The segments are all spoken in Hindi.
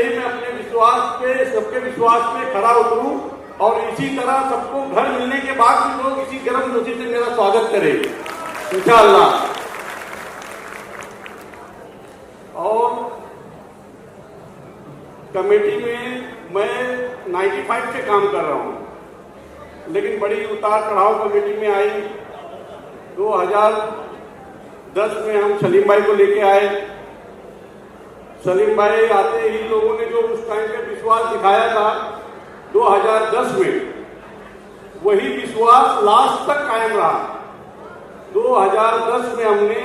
ही मैं अपने विश्वास पे, सबके विश्वास पे खरा उतरूं और इसी तरह सबको घर मिलने के बाद भी लोग इसी गर्म जोशी से मेरा स्वागत करें इंशाअल्लाह। और कमेटी में मैं 95 से काम कर रहा हूं, लेकिन बड़ी उतार चढ़ाव कमेटी में आई। 2010 में हम सलीम भाई को लेके आए। सलीम भाई आते ही लोगों ने जो उस टाइम पे विश्वास दिखाया था 2010 में, वही विश्वास लास्ट तक कायम रहा। 2010 में हमने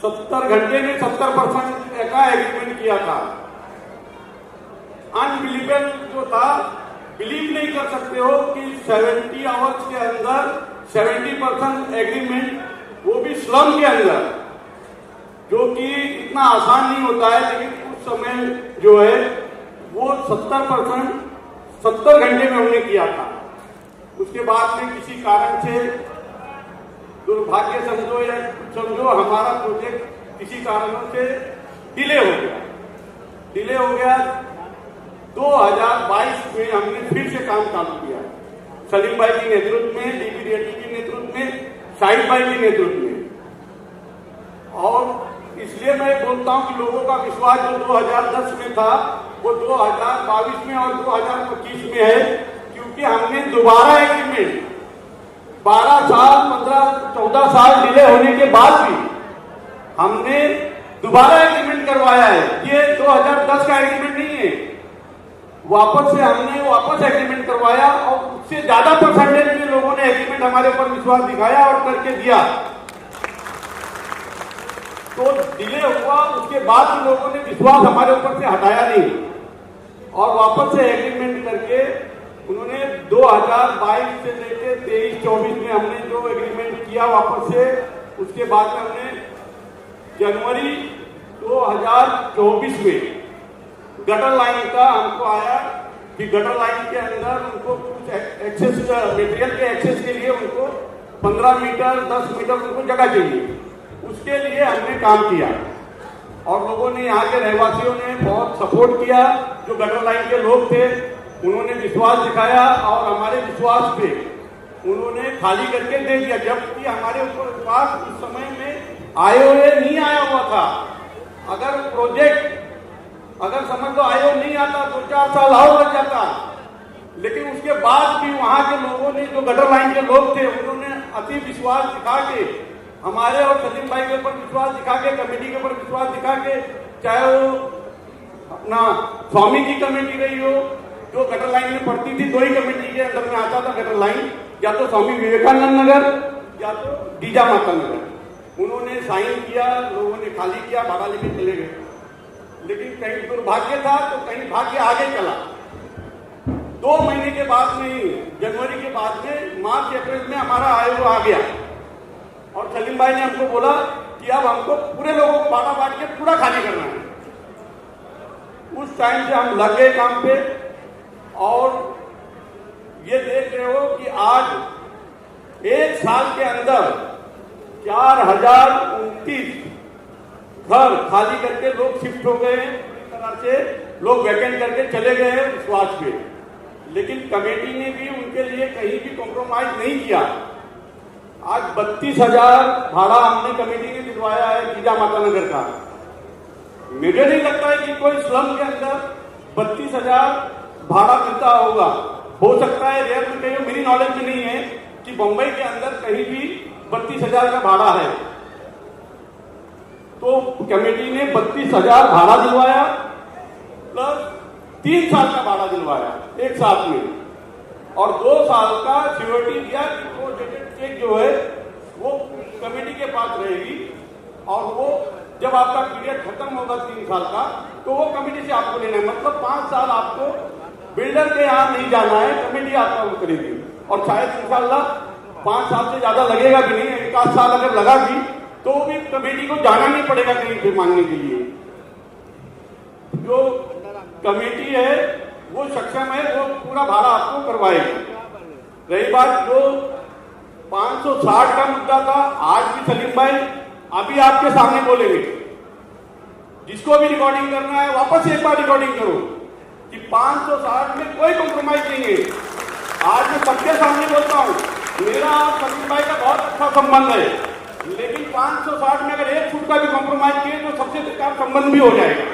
70 घंटे में 70% का एग्रीमेंट किया था। अनबिलीवेबल जो था, बिलीव नहीं कर सकते हो कि 70 आवर्स के अंदर 70% एग्रीमेंट, वो भी स्लम के अंदर, जो कि इतना आसान नहीं होता है, लेकिन उस समय जो है वो 70% 70 घंटे में हमने किया था। उसके बाद में किसी कारण से, दुर्भाग्य समझो या समझो, हमारा प्रोजेक्ट किसी कारणों से डिले हो गया। 2022 में हमने फिर से काम चालू किया, सलीम भाई के नेतृत्व में, डीपी रेड्डी के नेतृत्व में, शाहिद भाई के नेतृत्व में। और इसलिए मैं बोलता हूं कि लोगों का विश्वास जो 2010 में था वो 2022 में और 2025 में है, क्योंकि हमने दोबारा एग्रीमेंट 12 साल 14 साल डिले होने के बाद भी हमने दोबारा एग्रीमेंट करवाया है। ये 2010 का एग्रीमेंट नहीं है, हमने वापस एग्रीमेंट करवाया और उससे ज्यादा परसेंटेज में लोगों ने एग्रीमेंट हमारे ऊपर विश्वास दिखाया और करके दिया। तो डिले हुआ, उसके बाद भी लोगों ने विश्वास हमारे ऊपर से हटाया नहीं और वापस से एग्रीमेंट करके उन्होंने 2022 से लेकर 23-24 में हमने जो एग्रीमेंट किया वापस से, उसके बाद में हमने जनवरी 2024 में गटर लाइन का हमको आया कि गटर लाइन के अंदर उनको कुछ एक्सेस, मटेरियल के एक्सेस के लिए उनको 15 मीटर 10 मीटर उनको जगह चाहिए। उसके लिए हमने काम किया और लोगों ने, यहाँ के रहवासियों ने बहुत सपोर्ट किया। जो गटर लाइन के लोग थे उन्होंने विश्वास दिखाया और हमारे विश्वास पे उन्होंने खाली करके दे दिया, जबकि हमारे ऊपर विश्वास उस समय में आए हुए नहीं आया हुआ था। अगर प्रोजेक्ट, अगर समझ लो आयोग नहीं आता 2-4 साल और लग जाता, लेकिन उसके बाद भी वहां के लोगों ने, जो गटर लाइन के लोग थे, उन्होंने अति विश्वास दिखा के हमारे और सलीम भाई के ऊपर विश्वास दिखा के, कमेटी के ऊपर विश्वास दिखा के, चाहे वो अपना स्वामी की कमेटी रही हो, जो गटर लाइन में पड़ती थी, 2 ही कमेटी के अंदर में आता था गटर लाइन, या तो स्वामी विवेकानंद नगर या तो जीजा माता नगर। उन्होंने साइन किया, लोगों ने खाली किया, भाड़ा लेके चले गए। लेकिन कहीं दुर्भाग्य था तो कहीं भाग्य आगे चला। 2 महीने के बाद में ही, जनवरी के बाद में, मार्च अप्रैल में हमारा आयोग आ गया और सलीम भाई ने हमको बोला कि अब हमको पूरे लोगों को बांटा बांट के पूरा खाली करना है। उस टाइम से हम लग गए काम पे और ये देख रहे हो कि आज 1 साल के अंदर 4029 घर खाली करके लोग शिफ्ट हो गए। पूरी तरह से लोग वैकेंट करके चले गए हैं विश्वास पे, लेकिन कमेटी ने भी उनके लिए कहीं भी कॉम्प्रोमाइज नहीं किया। आज 32,000 भाड़ा हमने कमेटी ने दिलवाया है जीजा माता नगर का। मुझे नहीं लगता है कि कोई स्लम के अंदर 32,000 भाड़ा मिलता होगा। हो सकता है, रेयर में कहीं, मेरी नॉलेज में नहीं है कि बंबई के अंदर कहीं भी 32,000 का भाड़ा है। तो कमेटी ने 32,000 भाड़ा दिलवाया प्लस 3 साल का भाड़ा दिलवाया एक साथ में, और 2 साल का सिक्योरिटी दिया कि वो चेक जो है वो कमेटी के पास रहेगी और वो जब आपका पीरियड खत्म होगा 3 साल का तो वो कमेटी से आपको लेना है। मतलब 5 साल आपको बिल्डर के यहाँ नहीं जाना है, कमेटी आपका वो करेगी। और शायद इंशाल्लाह 5 साल से ज्यादा लगेगा भी नहीं, 1 साल अगर लगा भी तो भी कमेटी को जाना नहीं पड़ेगा कहीं पे मांगने के लिए। जो कमेटी है वो सक्षम है, वो पूरा भाड़ा आपको करवाएगी। रही बात जो 560 का मुद्दा था, आज भी सलीम भाई अभी आपके सामने बोलेंगे जिसको भी रिकॉर्डिंग करना है वापस एक बार रिकॉर्डिंग करो कि 560 में कोई कॉम्प्रोमाइज नहीं है। आज मैं सबके सामने बोलता हूँ, मेरा और सलीम भाई का बहुत अच्छा संबंध है, लेकिन 560 में अगर 1 फुट का भी कॉम्प्रोमाइज किए तो सबसे बेकार संबंध भी हो जाएगा।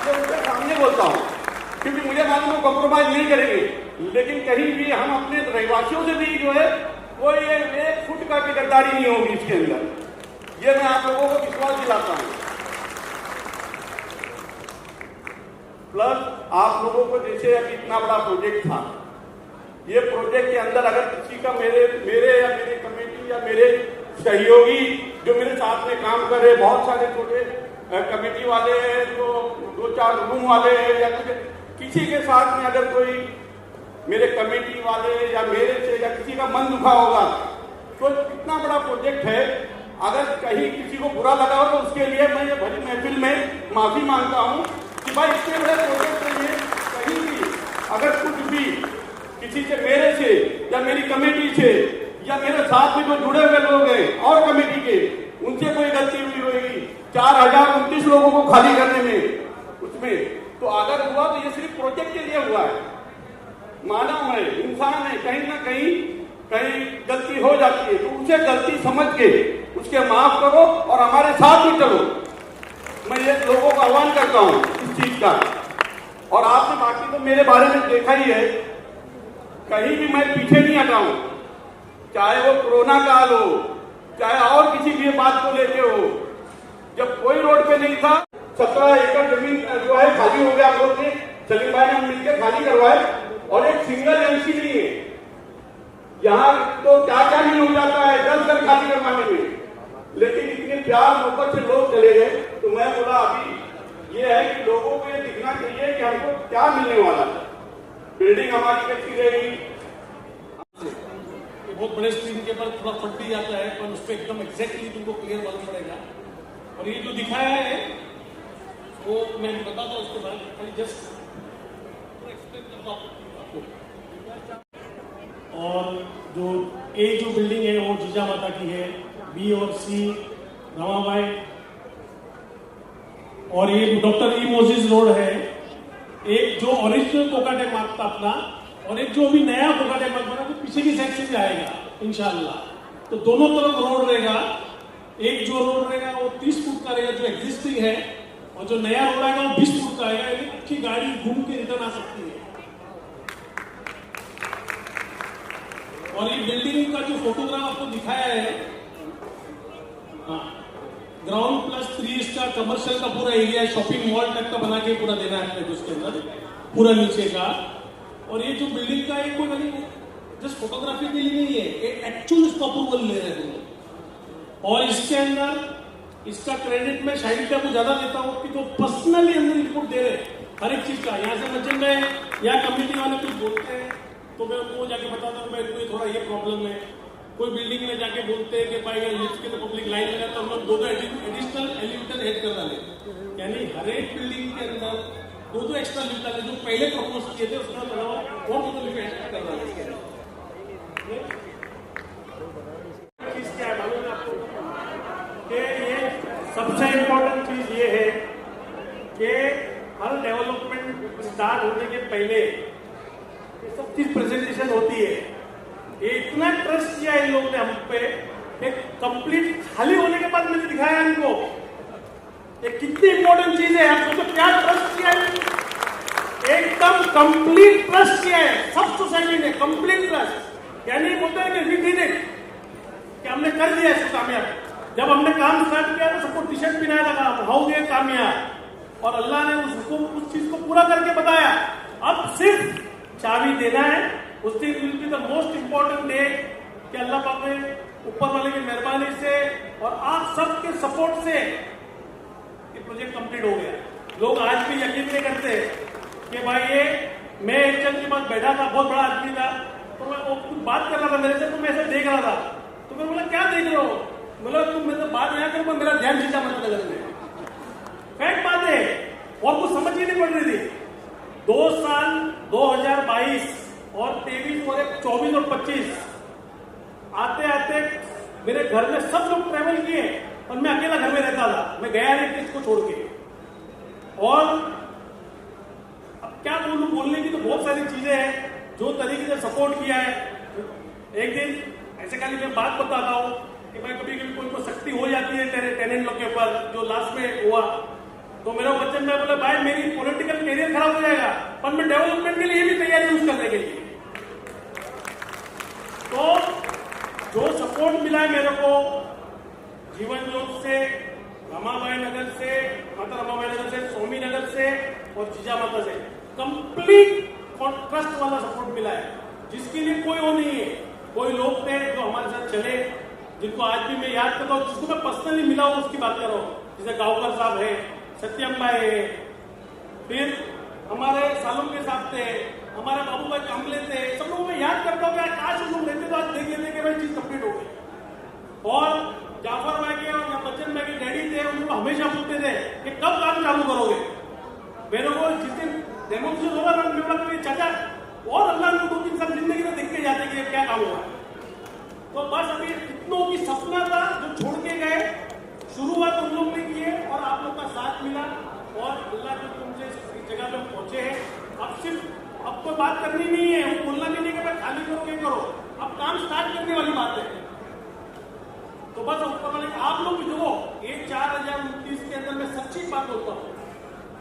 मैं उनके सामने बोलता हूँ क्योंकि मुझे मालूम है कॉम्प्रोमाइज नहीं करेंगे, लेकिन कहीं भी हम अपने रहवासियों से भी जो है कोई 1 फुट का भी गद्दारी नहीं होगी इसके अंदर। ये मैं आप लोगों को विश्वास दिलाता हूँ। प्लस आप लोगों को जैसे अभी इतना बड़ा प्रोजेक्ट था, ये प्रोजेक्ट के अंदर अगर किसी का मेरे या मेरे कमेटी या मेरे सहयोगी जो मेरे साथ में काम कर रहे, बहुत सारे छोटे कमेटी वाले हैं, जो 2-4 रूम वाले हैं, या किसी के साथ में अगर कोई मेरे कमेटी वाले या मेरे से या किसी का मन दुखा होगा, तो इतना बड़ा प्रोजेक्ट है, अगर कहीं किसी को बुरा लगा हो तो उसके लिए मैं ये भरी महफिल में माफी मांगता हूँ कि भाई इतने बड़े प्रोजेक्ट के लिए कहीं भी अगर कुछ भी किसी से, मेरे से या मेरी कमेटी से या मेरे साथ में जो जुड़े हुए लोग हैं और कमेटी के, उनसे कोई गलती हुई होगी 4029 लोगों को खाली करने में, उसमें तो अगर हुआ तो ये सिर्फ प्रोजेक्ट के लिए हुआ है। मानव है, इंसान है, कहीं ना कहीं गलती हो जाती है, तो उसे गलती समझ के उसके माफ करो और हमारे साथ ही चलो। मैं ये लोगों को आह्वान करता हूँ इस चीज का। और आपने बाकी तो मेरे बारे में देखा ही है, कहीं भी मैं पीछे नहीं हटा हूं, चाहे वो कोरोना काल हो, चाहे और किसी भी बात को लेके हो। जब कोई रोड पे नहीं था, 17 एकड़ जमीन जो है खाली हो गया, हम लोग ने, सलीम भाई ने मिलकर खाली करवाए, और एक सिंगल एमसी नहीं है। यहाँ तो क्या क्या नहीं हो जाता है 10 घर खाली करवाने में, लेकिन इतने प्यार मोहब्बत से लोग चले गए। तो मैं बोला अभी ये है कि लोगों को ये दिखना चाहिए कि हमको क्या मिलने वाला है, बिल्डिंग हमारी कैसी रहेगी। बहुत बड़े स्क्रीन के पर थोड़ा फट जाता है, पर उस पर एकदम एग्जैक्टली तुमको क्लियर मालूम पड़ेगा। और ये जो दिखाया है वो मैं बताता हूँ उसके बाद, जस्ट एक्सप्लेन करता हूँ। और जो ए जो बिल्डिंग है वो जीजा माता की है, बी और सी रमाबाई, और ये डॉक्टर ई मोजिस रोड है। एक जो ओरिजिनल कोकाटे मार्ग था अपना, और एक जो अभी नया कोकाटे मार्ग बना, तो पीछे की साइड से जाएगा इंशाल्लाह। तो दोनों तरफ रोड रहेगा। एक जो रोड रहेगा वो 30 फुट का रहेगा जो एग्जिस्टिंग है, और जो नया रोड आएगा वो 20 फुट का आएगा। यानी अच्छी गाड़ी घूम के रिटर्न आ सकती है। और ये बिल्डिंग का जो फोटोग्राफ आपको दिखाया है, हाँ, ग्राउंड प्लस 3 स्टार कमर्शियल का पूरा एरिया, शॉपिंग मॉल तक का बना के पूरा देना है अपने उसके अंदर, पूरा नीचे का। और ये जो बिल्डिंग का एक कोई नहीं जस्ट फोटोग्राफी के लिए नहीं है, ये एक्चुअल इसका अप्रूवल ले रहे हैं। और इसके अंदर इसका क्रेडिट मैं शाहिद का को ज्यादा देता हूँ कि जो पर्सनली अंदर इनपुट दे रहे हर एक चीज का। यहाँ से मस्जिद में या कमेटी वाले कुछ बोलते हैं तो मैं उनको जाके बताता हूँ, मेरे को थोड़ा ये प्रॉब्लम है। कोई बिल्डिंग में जाके बोलते हैं कि भाई लिफ्ट के तो पब्लिक लाइन लगा, तो हम लोग 2 एडिशनल एलिवेटर ऐड कर डाले, यानी हर एक बिल्डिंग के अंदर 2 एक्स्ट्रा लिफ्ट डाले। जो पहले प्रपोज किए थे उसका अलावा और 2 लिफ्ट ऐड कर डाले। चीज क्या है मालूम है आपको कि ये सबसे इम्पोर्टेंट चीज ये है कि हर डेवलपमेंट स्टार्ट होने के पहले ये सब चीज प्रेजेंटेशन होती है। ये इतना ट्रस्ट किया इन लोगों ने हम पे, एक कंप्लीट खाली होने के बाद मैंने दिखाया इनको ये कितनी इंपॉर्टेंट चीज है। आपको तो क्या ट्रस्ट किया है, एकदम कंप्लीट ट्रस्ट किया है सब सोसाइटी ने, कंप्लीट ट्रस्ट। यानी बोलते हैं कि वी डिड इट, कि हमने कर दिया इसको कामयाब। जब हमने काम स्टार्ट किया तो सबको टी शर्ट पहनाया लगा, हम हो गए कामयाब, और अल्लाह ने उसको उस चीज को पूरा करके बताया। अब सिर्फ चाबी देना है। उस दिन will be the most important day कि अल्लाह पाक ने ऊपर वाले की मेहरबानी से और आप सबके सपोर्ट से ये प्रोजेक्ट कंप्लीट हो गया। लोग आज भी यकीन नहीं करते कि भाई ये, मैं एक जन के पास बैठा था, बहुत बड़ा आदमी था, तो मैं कुछ बात कर रहा था मेरे से, तो मैं ऐसे देख रहा था, तो मैं बोला क्या देख रहे हो, बोला तुम मेरे बात यहाँ करो, मेरा ध्यान खींचा मतलब नजर में। फैक्ट बात है, और कुछ समझ ही नहीं पड़ रही थी। 2 साल 2022 और 23 और 24 और 25 आते आते मेरे घर में सब लोग ट्रेवल किए, और मैं अकेला घर में रहता था, मैं गया नहीं किसको छोड़ के। और अब क्या बोलूं, बोलने की तो बहुत सारी चीजें हैं, जो तरीके से सपोर्ट किया है। एक दिन ऐसे खाली मैं बात बताता हूँ कि भाई कभी कभी कोई शक्ति हो जाती है तेरे टेनेंट लोग के ऊपर, जो लास्ट में हुआ। तो मेरा बच्चन में बोले भाई मेरी पॉलिटिकल कैरियर खराब हो जाएगा, पर मैं डेवलपमेंट के लिए भी तैयारी यूज करने के लिए। तो जो सपोर्ट मिला है मेरे को जीवन ज्योत से, रमाबाई नगर से, माता रमाबाई नगर से, स्वामी नगर से और जीजा माता से कंप्लीट ट्रस्ट वाला सपोर्ट मिला है, जिसके लिए कोई वो नहीं है। कोई लोग थे जो हमारे साथ चले, जिनको आज भी मैं याद करता हूँ, जिसको मैं पर्सनली मिला हूँ उसकी बात कर रहा हूँ, जैसे गांवकर साहब है, सत्यम भाई है, फिर हमारे सालों के साथ थे, हमारे बाबू भाई कामले थे, सब लोगों में याद करता हूँ कि आज लोग रहते तो आज देख लेते कि भाई चीज कंप्लीट हो गई। और जाफर भाई के और बच्चन भाई के डैडी थे, उनको हमेशा पूछते थे कि कब काम चालू करोगे। मेरे को जिस दिन डेमोक्रेसी होगा ना, मेरा चाचा और अल्लाह ने 2-3 साल जिंदगी में देख के जाते कि क्या काम हुआ। तो बस अभी इतनों की सपना था जो छोड़ के गए, शुरुआत उन लोग ने की है और आप लोग का साथ मिला और अल्लाह के तुमसे इस जगह पे पहुंचे हैं। अब सिर्फ अब कोई बात करनी नहीं है, वो बोलना भी नहीं कि भाई खाली करो क्या करो, अब काम स्टार्ट करने वाली बात है। तो बस ऊपर वाले आप लोग भी देखो, ये 4029 के अंदर मैं सच्ची बात बोलता हूँ,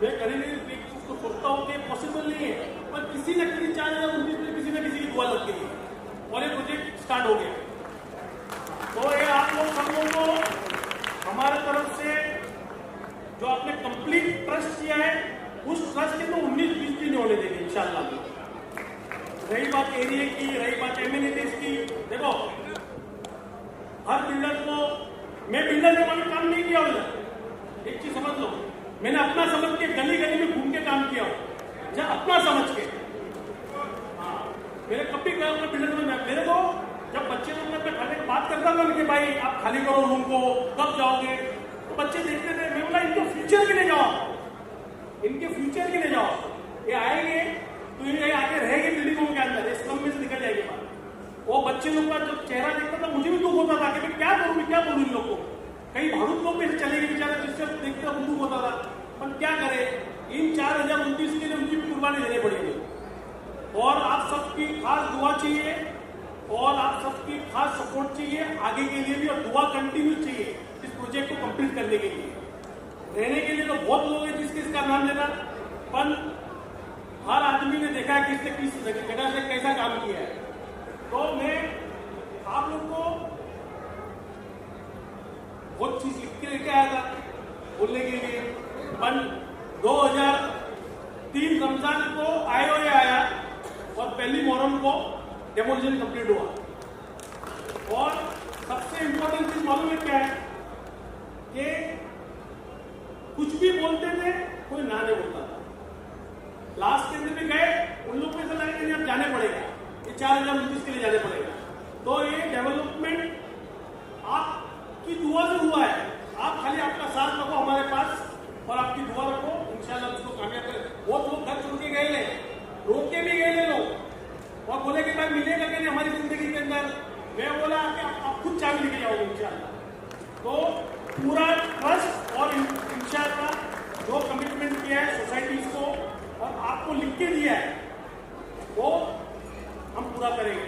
मैं कहीं नहीं उसको सोचता हूँ कि पॉसिबल नहीं है, पर किसी न किसी 4029 में किसी न किसी की दुआ लग गई है और ये प्रोजेक्ट स्टार्ट हो गया। तो ये आप लोग सब लोगों को हमारे तरफ से जो आपने कंप्लीट ट्रस्ट किया है, उस ट्रस्ट के तो 19-20 भी नहीं होने देंगे इंशाल्लाह। रही बात एरिया की, रही बात एम्यूनिटीज की, देखो हर बिल्डर को, मैं बिल्डर के बारे में काम नहीं किया उधर, एक चीज समझ लो, मैंने अपना समझ के गली गली में घूम के काम किया हूं, अपना समझ के। हाँ, मेरे कभी बिल्डर में मेरे को जब बच्चे लोग मैं खाने की बात करता था कि भाई आप खाली करो रूम को, कब जाओगे, तो बच्चे देखते थे, मैं बोला इनके फ्यूचर के लिए जाओ, इनके फ्यूचर के लिए जाओ, ये आएंगे तो ये आके रहेंगे बिल्डिंगों के अंदर, इस स्लम में से निकल जाएगी बात। वो बच्चे लोग का जब चेहरा देखता था मुझे भी दुख होता था कि मैं क्या करूँ इन लोग को, कई भाड़ूत लोग भी चले गए बेचारा, जिससे देखते दुख होता था, पर क्या करे, इन 4029 के लिए उनकी कुर्बानी देनी पड़ेगी। और आप सबकी खास दुआ चाहिए और आप सबकी खास सपोर्ट चाहिए आगे के लिए भी, और दुआ कंटिन्यू चाहिए इस प्रोजेक्ट को कंप्लीट करने के लिए। रहने के लिए तो बहुत लोग हैं जिसके इसका नाम लेना, पर हर आदमी ने देखा है किसने किस जगह से कैसा काम किया है। तो मैं आप लोग को बहुत चीज लिख के लेके आया था बोलने के लिए, पर 2003 रमजान को आईओए आया और पहली मुहर्रम को डेमोलिशन कंप्लीट हुआ। और सबसे इंपॉर्टेंट चीज मालूम है क्या है कि कुछ भी बोलते थे कोई ना नहीं बोलता था। लास्ट के दिन भी गए, उन लोग को ऐसा लगा कि अब जाने पड़ेगा, ये 4029 के लिए जाने पड़ेगा। तो ये डेवलपमेंट आपकी दुआ से हुआ है, आप खाली आपका साथ रखो हमारे पास और आपकी दुआ रखो, इंशाल्लाह उसको कामयाब करें। बहुत लोग घर छोड़ के गए, रोक के भी गए लोग, और बोले कि भाई मिलेगा कि नहीं हमारी जिंदगी के अंदर। मैं बोला कि आप खुद चाबी लेके जाओगे इंशाल्लाह। तो पूरा ट्रस्ट और इंशाल्लाह जो कमिटमेंट किया है सोसाइटीज को और आपको लिख के दिया है वो हम पूरा करेंगे।